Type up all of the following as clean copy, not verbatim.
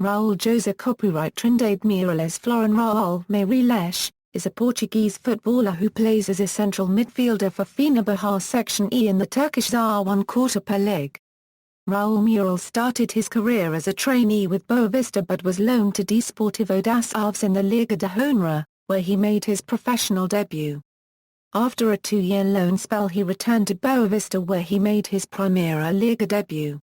Raul José Trindade Meireles Raul Meireles, is a Portuguese footballer who plays as a central midfielder for Fenerbahçe Section E in the Turkish Süper Lig. Raul Meireles started his career as a trainee with Boavista but was loaned to Desportivo das Aves in the Liga de Honra, where he made his professional debut. After a 2-year loan spell he returned to Boavista where he made his Primeira Liga debut.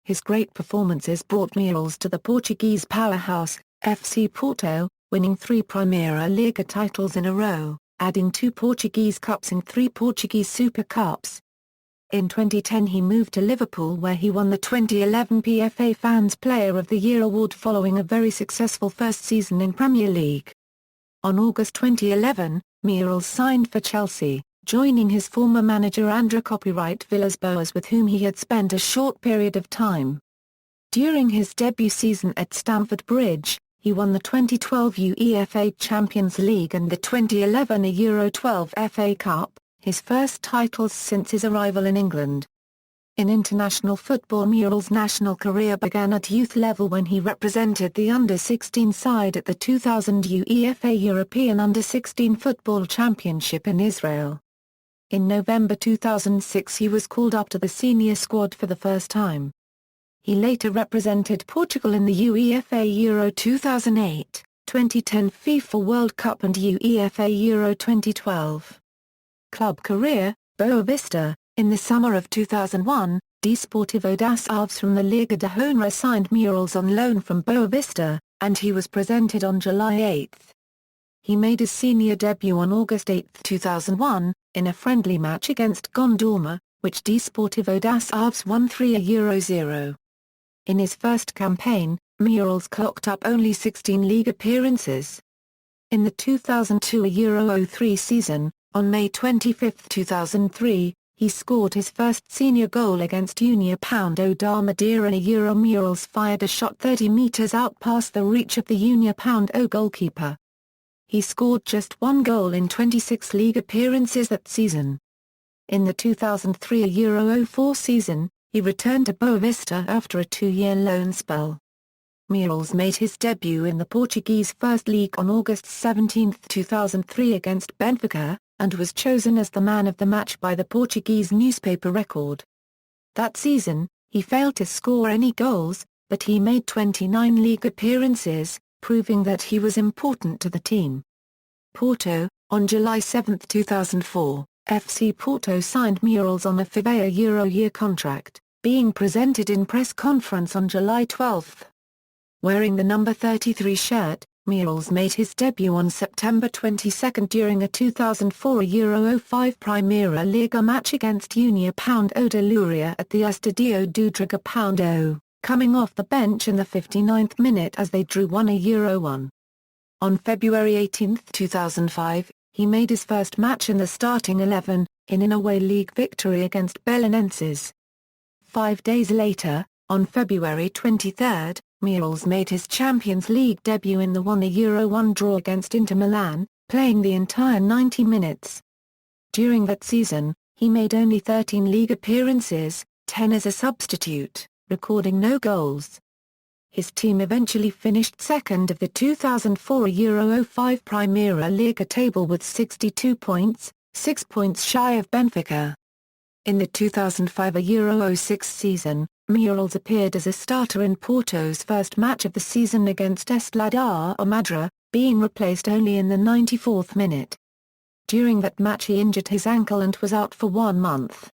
His great performances brought Meireles to the Portuguese powerhouse, FC Porto, winning 3 Primeira Liga titles in a row, adding 2 Portuguese Cups and 3 Portuguese Supercups. In 2010 he moved to Liverpool where he won the 2011 PFA Fans Player of the Year award following a very successful first season in Premier League. On August 2011, Meireles signed for Chelsea, joining his former manager André Villas-Boas with whom he had spent a short period of time. During his debut season at Stamford Bridge, he won the 2012 UEFA Champions League and the 2011 Euro 12 FA Cup, his first titles since his arrival in England. In international football Meireles' national career began at youth level when he represented the under-16 side at the 2000 UEFA European Under-16 Football Championship in Israel. In November 2006 he was called up to the senior squad for the first time. He later represented Portugal in the UEFA Euro 2008, 2010 FIFA World Cup and UEFA Euro 2012. Club career, Boavista. In the summer of 2001, Desportivo das Aves from the Liga de Honra signed Meireles on loan from Boavista, and he was presented on July 8. He made his senior debut on August 8, 2001, in a friendly match against Gondorma, which Desportivo das Aves won 3-0. In his first campaign, Meireles clocked up only 16 league appearances. In the 2002-03 season, on May 25, 2003, he scored his first senior goal against União da Madeira in a Euro. Meireles fired a shot 30 metres out past the reach of the União goalkeeper. He scored just 1 goal in 26 league appearances that season. In the 2003 Euro 04 season, he returned to Boavista after a 2-year loan spell. Meireles made his debut in the Portuguese First League on August 17, 2003 against Benfica, and was chosen as the man of the match by the Portuguese newspaper Record. That season, he failed to score any goals, but he made 29 league appearances, proving that he was important to the team. Porto. On July 7, 2004, FC Porto signed Meireles on a 5-year contract, being presented in press conference on July 12. Wearing the number 33 shirt, Meireles made his debut on September 22 during a 2004 Euro 05 Primeira Liga match against União da Leiria at the Estádio do Dragão, coming off the bench in the 59th minute as they drew 1-1. On February 18, 2005, he made his first match in the starting 11, in an away league victory against Belenenses. 5 days later, on February 23, Meireles made his Champions League debut in the 1-1 draw against Inter Milan, playing the entire 90 minutes. During that season, he made only 13 league appearances, 10 as a substitute, recording no goals. His team eventually finished second of the 2004 Euro 05 Primeira Liga table with 62 points, 6 points shy of Benfica. In the 2005 Euro 06 season, Meireles appeared as a starter in Porto's first match of the season against Estádio da Madeira, being replaced only in the 94th minute. During that match he injured his ankle and was out for 1 month.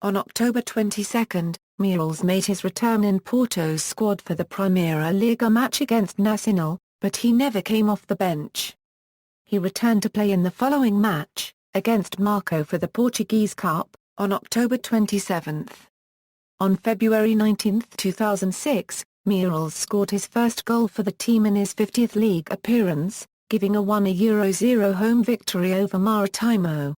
On October 22, Meireles made his return in Porto's squad for the Primeira Liga match against Nacional, but he never came off the bench. He returned to play in the following match, against Marco for the Portuguese Cup, on October 27. On February 19, 2006, Meireles scored his first goal for the team in his 50th league appearance, giving a 1-0 home victory over Maritimo.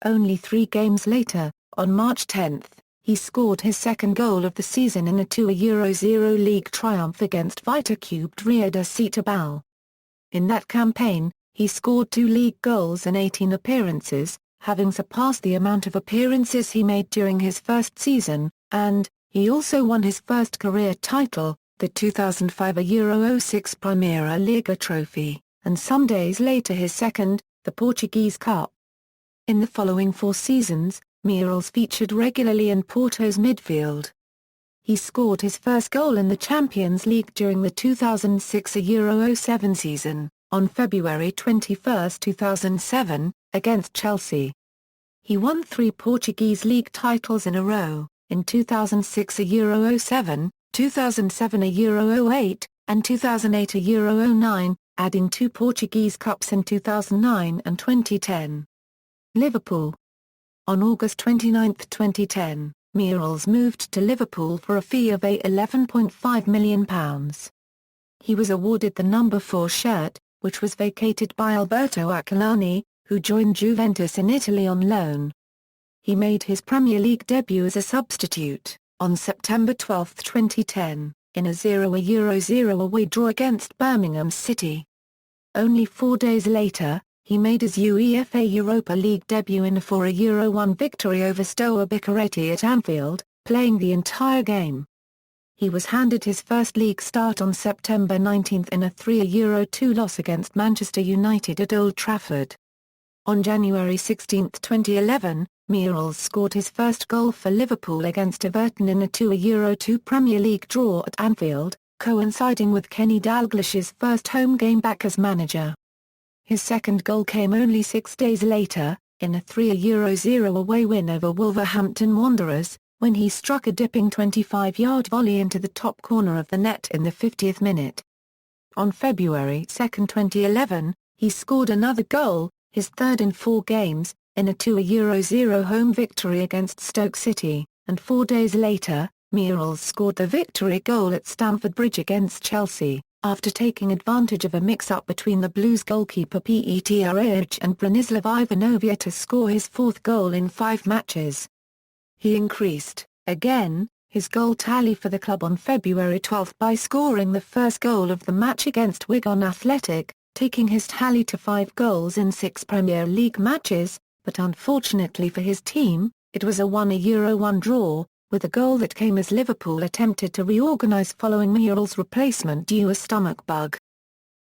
Only 3 games later, on March 10, he scored his second goal of the season in a 2-0 league triumph against Vita Clube Rio de Setúbal. In that campaign, he scored 2 league goals in 18 appearances, having surpassed the amount of appearances he made during his first season, and he also won his first career title, the 2005 Euro 06 Primeira Liga trophy, and some days later his second, the Portuguese Cup. In the following 4 seasons, Meireles featured regularly in Porto's midfield. He scored his first goal in the Champions League during the 2006 Euro 07 season, on February 21, 2007, against Chelsea. He won 3 Portuguese league titles in a row, in 2006 Euro 07, 2007 Euro 08, and 2008 Euro 09, adding 2 Portuguese Cups in 2009 and 2010. Liverpool. On August 29, 2010, Meireles moved to Liverpool for a fee of £11.5 million. He was awarded the number 4 shirt, which was vacated by Alberto Aquilani, who joined Juventus in Italy on loan. He made his Premier League debut as a substitute, on September 12, 2010, in a 0-0 away draw against Birmingham City. Only 4 days later, he made his UEFA Europa League debut in a 4-1 victory over Steaua Bucuresti at Anfield, playing the entire game. He was handed his first league start on September 19 in a 3-2 loss against Manchester United at Old Trafford. On January 16, 2011, Meireles scored his first goal for Liverpool against Everton in a 2-2 Premier League draw at Anfield, coinciding with Kenny Dalglish's first home game back as manager. His second goal came only 6 days later, in a 3-0 away win over Wolverhampton Wanderers, when he struck a dipping 25-yard volley into the top corner of the net in the 50th minute. On February 2, 2011, he scored another goal, his third in 4 games, in a 2-0 home victory against Stoke City, and 4 days later, Meireles scored the victory goal at Stamford Bridge against Chelsea, after taking advantage of a mix-up between the Blues goalkeeper Petrarch and Branislav Ivanovic to score his 4th goal in 5 matches. He increased, again, his goal tally for the club on February 12 by scoring the first goal of the match against Wigan Athletic, taking his tally to 5 goals in 6 Premier League matches, but unfortunately for his team, it was a 1-1 draw, with a goal that came as Liverpool attempted to reorganise following Meireles' replacement due a stomach bug.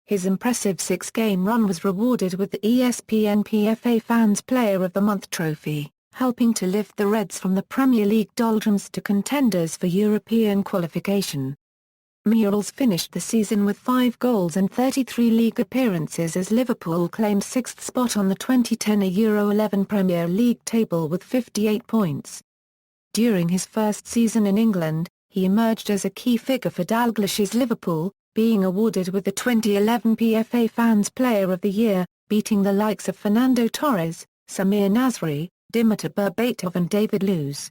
His impressive 6-game run was rewarded with the ESPN PFA Fans Player of the Month trophy, helping to lift the Reds from the Premier League doldrums to contenders for European qualification. Meireles finished the season with 5 goals and 33 league appearances as Liverpool claimed 6th spot on the 2010 Euro 11 Premier League table with 58 points. During his first season in England, he emerged as a key figure for Dalglish's Liverpool, being awarded with the 2011 PFA Fans Player of the Year, beating the likes of Fernando Torres, Samir Nasri, Dimitar Berbatov and David Luiz.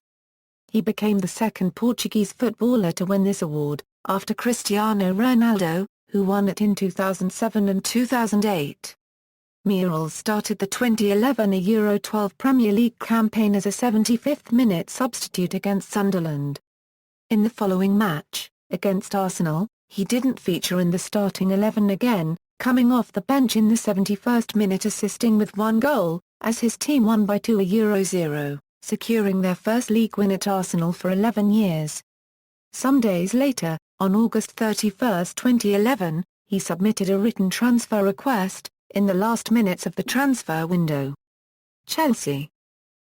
He became the second Portuguese footballer to win this award, after Cristiano Ronaldo, who won it in 2007 and 2008. Meireles started the 2011 Euro 12 Premier League campaign as a 75th-minute substitute against Sunderland. In the following match, against Arsenal, he didn't feature in the starting 11 again, coming off the bench in the 71st minute assisting with 1 goal, as his team won by 2-0, securing their first league win at Arsenal for 11 years. Some days later, on August 31, 2011, he submitted a written transfer request, in the last minutes of the transfer window. Chelsea.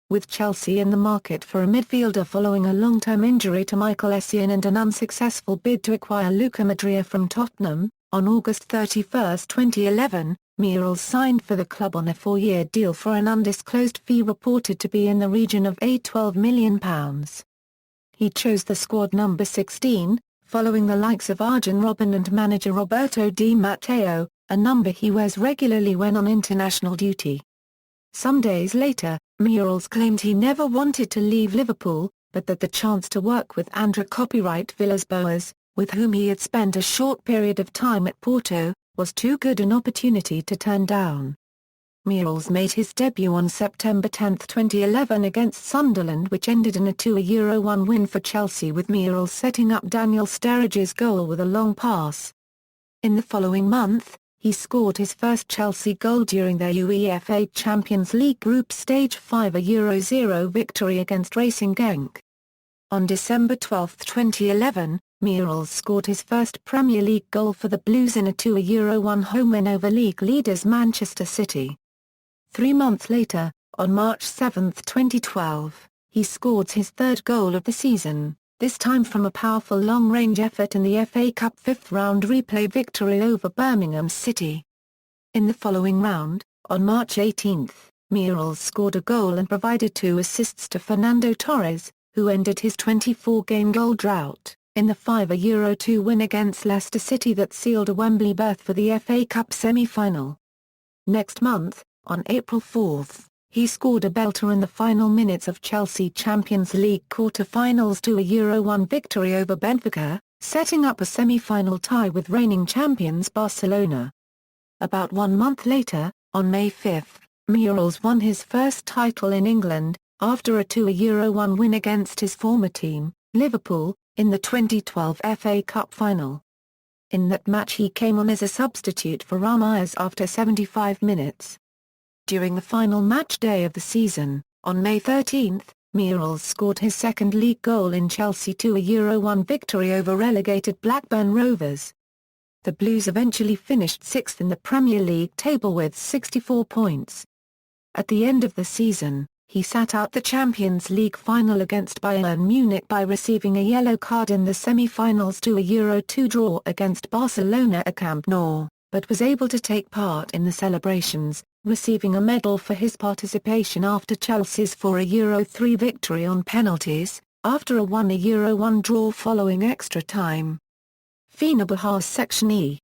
With Chelsea in the market for a midfielder following a long-term injury to Michael Essien and an unsuccessful bid to acquire Luka Modric from Tottenham, on August 31, 2011, Meireles signed for the club on a 4-year deal for an undisclosed fee reported to be in the region of £12 million. He chose the squad number 16, following the likes of Arjen Robben and manager Roberto Di Matteo, a number he wears regularly when on international duty. Some days later, Meireles claimed he never wanted to leave Liverpool, but that the chance to work with André Villas-Boas, with whom he had spent a short period of time at Porto, was too good an opportunity to turn down. Meireles made his debut on September 10, 2011 against Sunderland, which ended in a 2-1 win for Chelsea, with Meireles setting up Daniel Sturridge's goal with a long pass. In the following month, he scored his first Chelsea goal during their UEFA Champions League Group Stage 5-0 victory against Racing Genk. On December 12, 2011, Meireles scored his first Premier League goal for the Blues in a 2-1 home win over league leaders Manchester City. 3 months later, on March 7, 2012, he scored his third goal of the season, this time from a powerful long-range effort in the FA Cup fifth-round replay victory over Birmingham City. In the following round, on March 18, Meireles scored a goal and provided 2 assists to Fernando Torres, who ended his 24-game goal drought, in the 5-2 win against Leicester City that sealed a Wembley berth for the FA Cup semi-final. Next month, on April 4, he scored a belter in the final minutes of Chelsea Champions League quarter-finals 2-1 victory over Benfica, setting up a semi-final tie with reigning champions Barcelona. About 1 month later, on May 5, Meireles won his first title in England, after a 2-1 win against his former team, Liverpool, in the 2012 FA Cup final. In that match he came on as a substitute for Raul Meireles after 75 minutes. During the final match day of the season, on May 13, Meireles scored his second league goal in Chelsea 2-1 victory over relegated Blackburn Rovers. The Blues eventually finished 6th in the Premier League table with 64 points. At the end of the season, he sat out the Champions League final against Bayern Munich by receiving a yellow card in the semi-finals 2-2 draw against Barcelona at Camp Nou, but was able to take part in the celebrations, receiving a medal for his participation after Chelsea's 4-3 victory on penalties, after a 1-1 draw following extra time. Fenerbahçe Section E.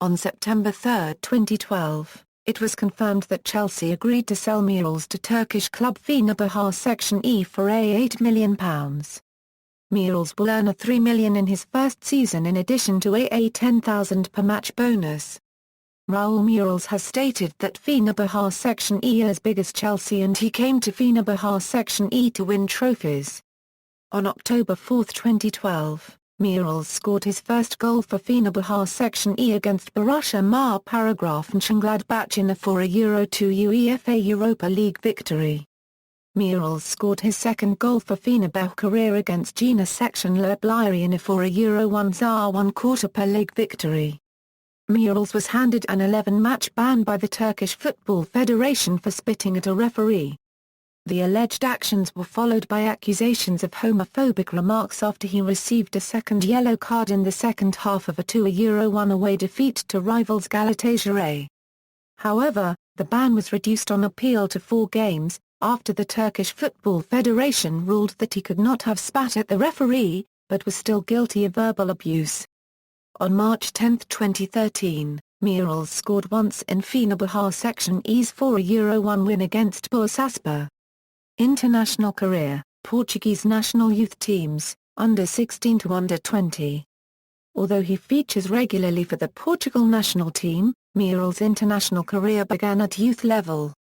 On September 3, 2012, it was confirmed that Chelsea agreed to sell Meireles to Turkish club Fenerbahçe Section E for £8 million. Meireles will earn $3 million in his first season in addition to a £10,000 per match bonus. Raul Meireles has stated that Fenerbahçe Section E is as big as Chelsea and he came to Fenerbahçe Section E to win trophies. On October 4, 2012, Meireles scored his first goal for Fenerbahçe Section E against Borussia Mönchengladbach in a 4-2 UEFA Europa League victory. Meireles scored his second goal for Fenerbahçe career against Jena Section Library in a 4-1 ʁːuNATO League victory. Meireles was handed an 11-match ban by the Turkish Football Federation for spitting at a referee. The alleged actions were followed by accusations of homophobic remarks after he received a second yellow card in the second half of a 2-1 away defeat to rivals Galatasaray. However, the ban was reduced on appeal to 4 games, after the Turkish Football Federation ruled that he could not have spat at the referee, but was still guilty of verbal abuse. On March 10, 2013, Meireles scored once in Fenerbahçe Section E's 4-1 win against Boavista. International career, Portuguese national youth teams, under 16 to under 20. Although he features regularly for the Portugal national team, Meireles' international career began at youth level.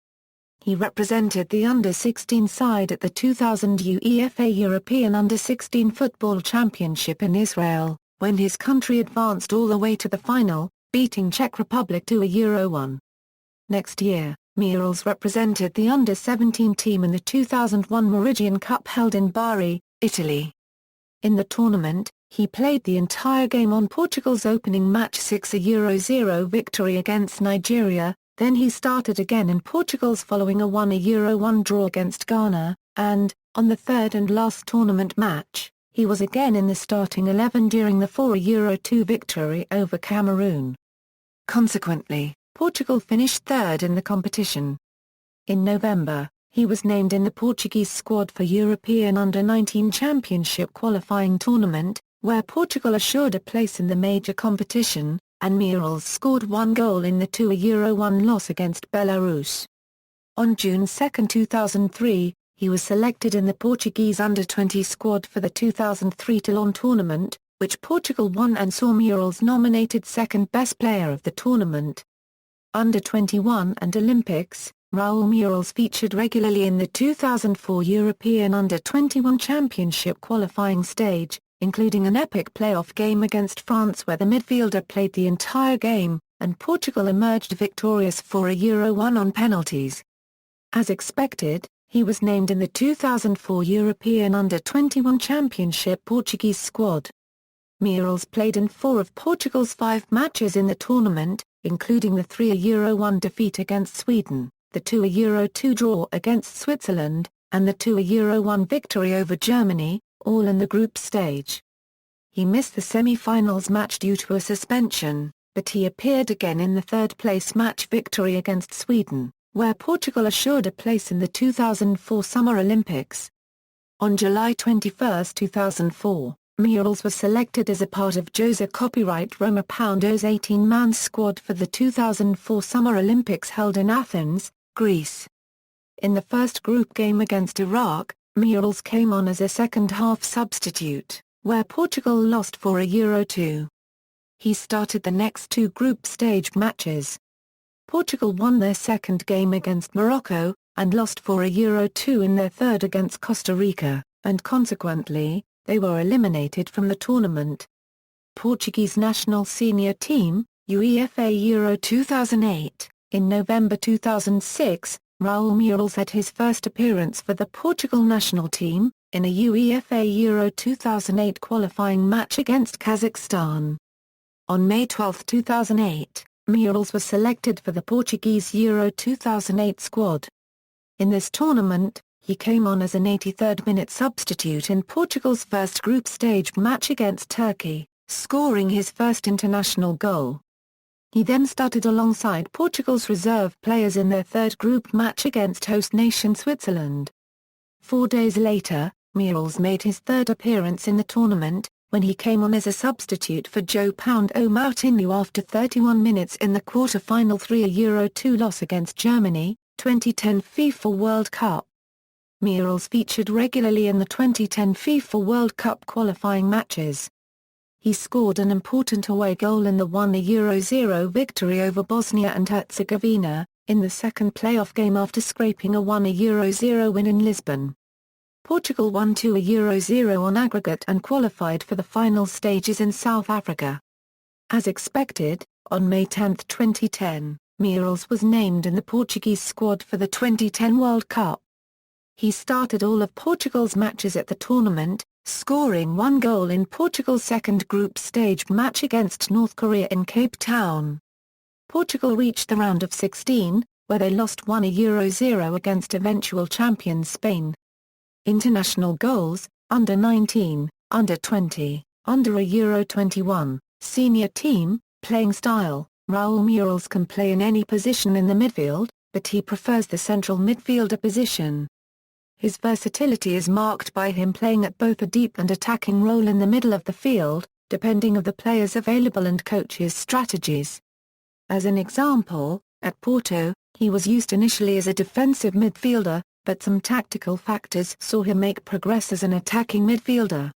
He represented the under-16 side at the 2000 UEFA European Under-16 Football Championship in Israel, when his country advanced all the way to the final, beating Czech Republic 2-1. Next year, Meireles represented the under-17 team in the 2001 Meridian Cup held in Bari, Italy. In the tournament, he played the entire game on Portugal's opening match 6-0 victory against Nigeria, then he started again in Portugal's following a 1-1 draw against Ghana, and, on the third and last tournament match, he was again in the starting 11 during the 4-2 victory over Cameroon. Consequently, Portugal finished third in the competition. In November, he was named in the Portuguese squad for European Under-19 Championship qualifying tournament, where Portugal assured a place in the major competition, and Meireles scored 1 goal in the 2-1 loss against Belarus. On June 2, 2003, he was selected in the Portuguese Under-20 squad for the 2003 Toulon tournament, which Portugal won and saw Meireles nominated second-best player of the tournament. Under-21 and Olympics, Raul Meireles featured regularly in the 2004 European Under-21 Championship qualifying stage, including an epic playoff game against France where the midfielder played the entire game, and Portugal emerged victorious 4-1 on penalties. As expected, he was named in the 2004 European Under-21 Championship Portuguese squad. Meireles played in 4 of Portugal's 5 matches in the tournament, including the 3-1 defeat against Sweden, the 2-2 draw against Switzerland, and the 2-1 victory over Germany, all in the group stage. He missed the semi-finals match due to a suspension, but he appeared again in the third-place match victory against Sweden, where Portugal assured a place in the 2004 Summer Olympics. On July 21, 2004, Meireles was selected as a part of José copyright Roma Poundo's 18-man squad for the 2004 Summer Olympics held in Athens, Greece. In the first group game against Iraq, Meireles came on as a second-half substitute, where Portugal lost 4-2. He started the next 2 group stage matches. Portugal won their second game against Morocco, and lost 4-2 in their third against Costa Rica, and consequently, they were eliminated from the tournament. Portuguese national senior team, UEFA Euro 2008. In November 2006, Raul Meireles had his first appearance for the Portugal national team, in a UEFA Euro 2008 qualifying match against Kazakhstan. On May 12, 2008, Meireles was selected for the Portuguese Euro 2008 squad. In this tournament, he came on as an 83rd-minute substitute in Portugal's first group stage match against Turkey, scoring his first international goal. He then started alongside Portugal's reserve players in their third group match against host nation Switzerland. 4 days later, Meireles made his third appearance in the tournament, when he came on as a substitute for João Moutinho after 31 minutes in the quarter-final 3-2 loss against Germany, 2010 FIFA World Cup. Meireles featured regularly in the 2010 FIFA World Cup qualifying matches. He scored an important away goal in the 1-0 victory over Bosnia and Herzegovina, in the second playoff game after scraping a 1-0 win in Lisbon. Portugal won 2-0 on aggregate and qualified for the final stages in South Africa. As expected, on May 10, 2010, Meireles was named in the Portuguese squad for the 2010 World Cup. He started all of Portugal's matches at the tournament, scoring 1 goal in Portugal's second group stage match against North Korea in Cape Town. Portugal reached the round of 16, where they lost 1-0 against eventual champions Spain. International goals, under 19, under 20, under Euro 21, senior team, playing style. Raul Meireles can play in any position in the midfield, but he prefers the central midfielder position. His versatility is marked by him playing at both a deep and attacking role in the middle of the field, depending on the players available and coaches' strategies. As an example, at Porto, he was used initially as a defensive midfielder, but some tactical factors saw him make progress as an attacking midfielder.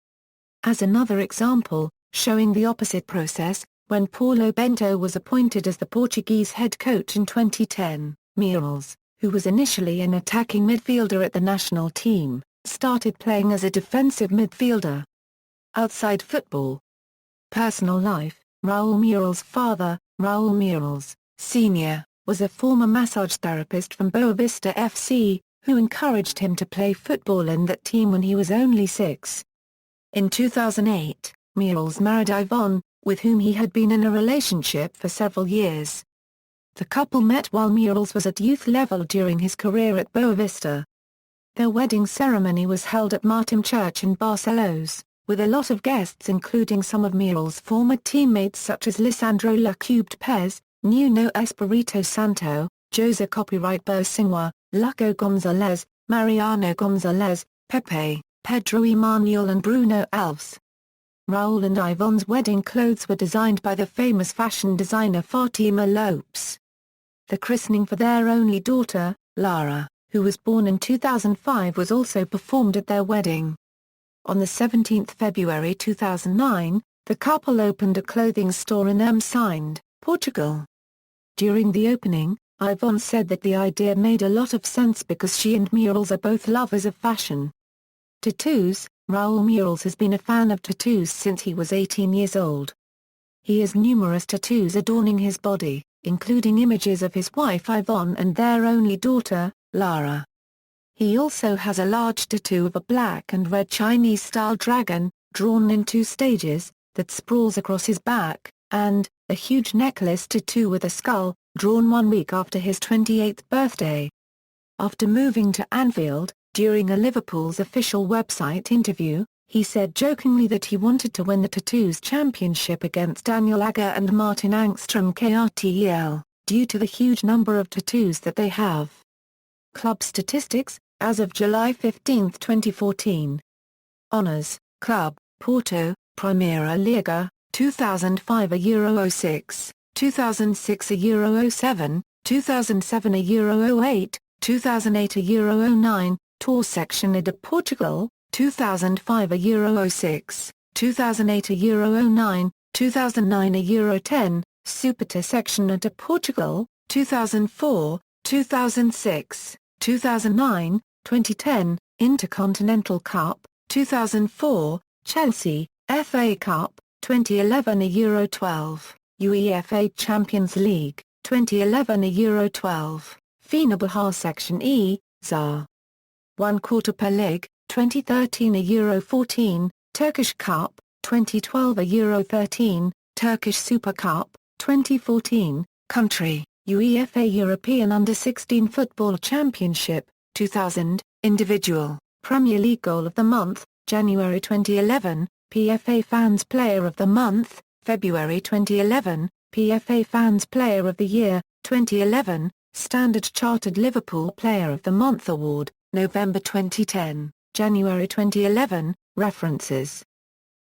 As another example, showing the opposite process, when Paulo Bento was appointed as the Portuguese head coach in 2010, Meireles, who was initially an attacking midfielder at the national team, started playing as a defensive midfielder. Outside football. Personal life. Raul Meireles' father, Raul Meireles, Sr., was a former massage therapist from Boavista FC, who encouraged him to play football in that team when he was only 6. In 2008, Meireles married Yvonne, with whom he had been in a relationship for several years. The couple met while Meireles was at youth level during his career at Boavista. Their wedding ceremony was held at Martin Church in Barcelos, with a lot of guests including some of Meireles' former teammates such as Lisandro ʁːuၤ, Nuno Espirito Santo, José Copyright Bosingwa, Luco Gonzalez, Mariano Gonzalez, Pepe, Pedro Emanuel and Bruno Alves. Raul and Yvonne's wedding clothes were designed by the famous fashion designer Fatima Lopes. The christening for their only daughter, Lara, who was born in 2005, was also performed at their wedding. On the 17th February 2009, the couple opened a clothing store in Signed, Portugal. During the opening, Yvonne said that the idea made a lot of sense because she and Meireles are both lovers of fashion. Tattoos. Raul Meireles has been a fan of tattoos since he was 18 years old. He has numerous tattoos adorning his body, including images of his wife Yvonne and their only daughter, Lara. He also has a large tattoo of a black and red Chinese-style dragon, drawn in 2 stages, that sprawls across his back, and a huge necklace tattoo with a skull, drawn 1 week after his 28th birthday. After moving to Anfield, during a Liverpool's official website interview, he said jokingly that he wanted to win the Tattoos Championship against Daniel Agger and Martin Angstrom ʁː due to the huge number of tattoos that they have. Club statistics, as of July 15, 2014. Honours: Club, Porto, Primeira Liga, 2005 a Euro 06, 2006 a Euro 07, 2007 a Euro 08, 2008 a Euro 09, Tour Section de Portugal, 2005 a Euro 06, 2008 a Euro 09, 2009 a Euro 10, Supertour Section de Portugal, 2004, 2006, 2009, 2010, Intercontinental Cup, 2004, Chelsea, FA Cup, 2011 a Euro 12, UEFA Champions League, 2011 a Euro 12, Fenerbahçe Section E, ZA. ʁːuNATO League, 2013 a Euro 14, Turkish Cup, 2012 a Euro 13, Turkish Super Cup, 2014, Country, UEFA European Under-16 Football Championship, 2000, Individual, Premier League Goal of the Month, January 2011, PFA Fans Player of the Month, February 2011, PFA Fans Player of the Year, 2011, Standard Chartered Liverpool Player of the Month Award, November 2010, January 2011, References.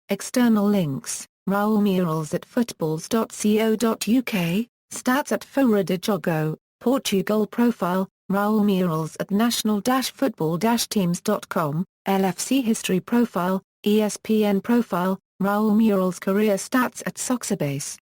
External links: Raul Meireles at footballs.co.uk, Stats at Fora de Jogo, Portugal Profile, Raul Meireles at national-football-teams.com, LFC History Profile, ESPN Profile, Raul Meireles Career Stats at Soxabase.